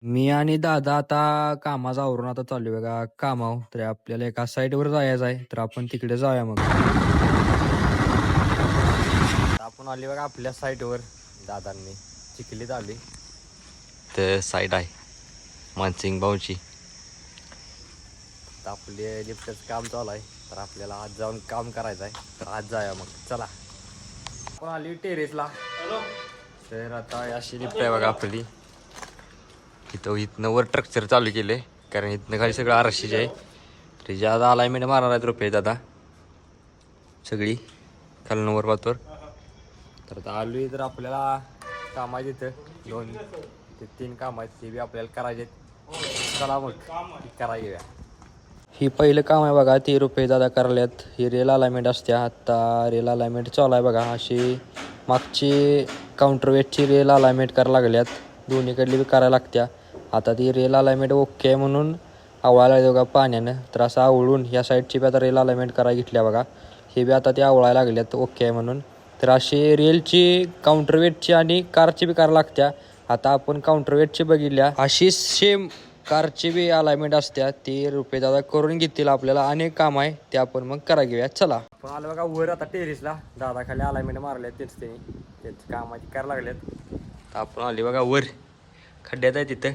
मी आणि दादा आता कामाचा आवरून आता चालू बघा कामावर. तर आपल्याला एका साईडवर जायचं आहे, तर आपण तिकडे जाऊया मग. आता आपण आली बघा आपल्या साईडवर. दादांनी चिखलीत आली तर साईड आहे मानसिंग भाऊची. तर आपले लिफ्टचं काम चालू आहे, तर आपल्याला आज जाऊन काम करायचं आहे. तर आज जाऊया मग, चला. आपण आली टेरेसला. तर आता अशी लिफ्ट आहे बघा आपली. इथनं वर स्ट्रक्चर चालू केले, कारण इथनं खाली सगळं आरशीचे आहे. तर ज्यादा अलाइनमेंट मारणार आहेत रुपये दादा सगळी खालनं वर पातवर. तर आता आलोय, तर आपल्याला काम आहे तिथं 2 ते 3 काम आहेत, ते बी आपल्याला करायचे. चला मग करायला. ही पहिलं काम आहे बघा, ते रुपये दादा करायल्यात. ही रेल अलाइनमेंट असते. आता रेल अलाइनमेंट चालू आहे बघा. अशी मागची काउंटरवेटची रेल अलाइनमेंट करायला लागल्यात, दोन्हीकडली बी करायला लागत्या. आता ती रेल अलाइनमेंट ओके आहे म्हणून आवळायला बघा पाण्यानं. तर असं आवळून ह्या साईडची बी आता रेल अलाइनमेंट करायला घेतल्या बघा. हे बी आता ते आवळायला लागल्यात ओके आहे म्हणून. तर अशी रेलची काउंटरवेटची आणि कारची बी करायला लागत्या. आता आपण काउंटरवेटची बघितल्या, अशी सेम कारची बी अलाइनमेंट असत्या. ते रुपये दादा करून घेतील. आपल्याला अनेक काम आहे ते आपण मग करा घेऊया. चला आपण आलो बघा वर आता टेरिसला. दादा खाली अलाइनमेंट मारल्यात, तेच काम आहे करायला लागल्यात. आपण आले बघा वर, खड्ड्यात आहे तिथं.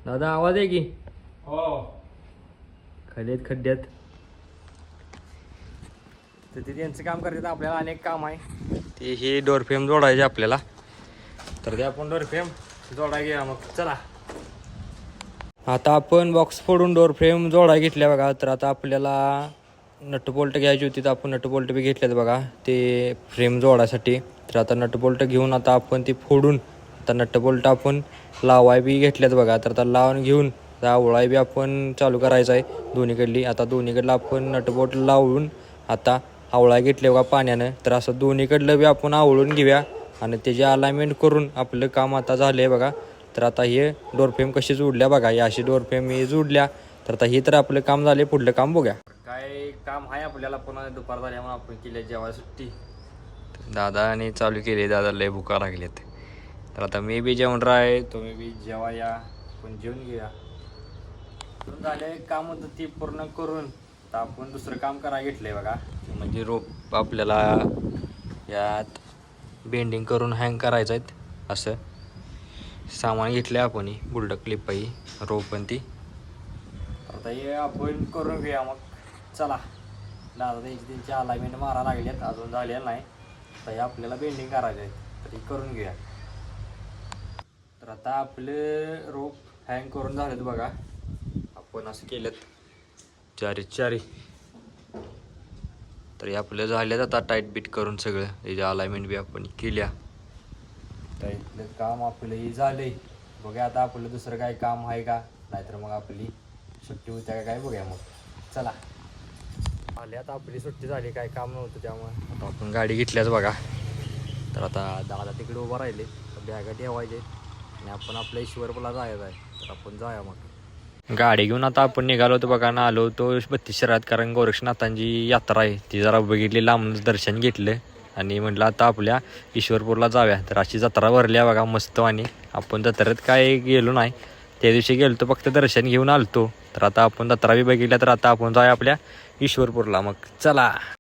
दादा आवाज आहे की हो खाली खड्ड्यात. तर ते त्यांचं काम करतात, आपल्याला अनेक काम आहे. ते हे डोर फ्रेम जोडायचे आपल्याला, तर ते आपण डोर फ्रेम जोडायला घ्या मग, चला. आता आपण बॉक्स फोडून डोर फ्रेम जोडायला घेतल्या बघा. तर आता आपल्याला नटबोल्ट घ्यायची होती, तर आपण नटबोल्ट बी घेतल्यात बघा ते फ्रेम जोडायसाठी. तर आता नटबोल्ट घेऊन आता आपण ती फोडून आता नटबोल्ट आपण लावाय बी घेतल्यात बघा. तर आता लावून घेऊन आवळाय बी आपण चालू करायचं आहे दोन्हीकडली. आता दोन्हीकडलं आपण नटबोल्ट लावून आता आवळाय घेतले बघा पाण्यानं. तर असं दोन्हीकडलं बी आपण आवळून घेऊया आणि त्याची अलाइनमेंट करून आपलं काम आता झालं आहे बघा. तर आता हे डोरफ्रेम कशी जोडल्या बघा, ही अशी डोरफ्रेम हे जोडल्या. तर आता हे तर आपलं काम झाले, पुढलं काम बघूया. काय काम आहे आपल्याला, पुन्हा दुपार झाल्यामुळे आपण केल्या जेव्हा सुट्टी. दादाने चालू केली, दादा लय भुका लागलेत. तर आता मी बी जेवण राय, तुम्ही बी जेवा या, पण जेवून घेऊया. झाले काम होतं ती पूर्ण करून तर आपण दुसरं काम करायला घेतलंय बघा. म्हणजे रोप आपल्याला यात बेंडिंग करून हँग करायचं आहेत. असं सामान घेतलं आहे आपण, बुलडक क्लिप आहे रोप पण ती. आता हे आपण करून घेऊया मग, चला. दादा त्यांची अलाइनमेंट मारा लागल्यात, अजून झालेलं नाही. तर हे आपल्याला बेंडिंग करायचं आहे, तर हे करून घेऊया. तर आता आपलं रोप हँग करून झालेत बघा. आपण असं केलं चारी. तर हे आपलं झालेत आता टाईट बीट करून सगळं. याची अलाइनमेंट बी आपण केल्या. तर इथलं काम आपलं हे झालंय. बघूया आता आपलं दुसरं काही काम आहे का, नाहीतर मग आपली सुट्टी होत्या का काय बघूया मग, चला. आले आता आपली सुट्टी झाली, काय काम नव्हतं त्यामुळे आता आपण गाडी घेतल्याच बघा. तर आता दादा तिकडे उभं राहिले, बॅगा ठेवायचे आणि आपण आपल्या ईश्वरपूरला जायचं आहे. तर आपण जाऊया मग. गाडी घेऊन आता आपण निघालो होतो बघा ना, आलो होतो 32 शहरात, कारण गोरक्षनाथांची यात्रा आहे ती जरा बघितली, लांबूनच दर्शन घेतलं आणि म्हटलं आता आपल्या ईश्वरपूरला जाऊया. तर अशी जत्रा भरल्या बघा मस्त. आणि आपण जत्रेत काय गेलो नाही, त्या दिवशी गेलो तो फक्त दर्शन घेऊन आलतो. तर आता आपण जत्रा बी बघितल्या, तर आता आपण जाऊया आपल्या ईश्वरपूरला मग, चला.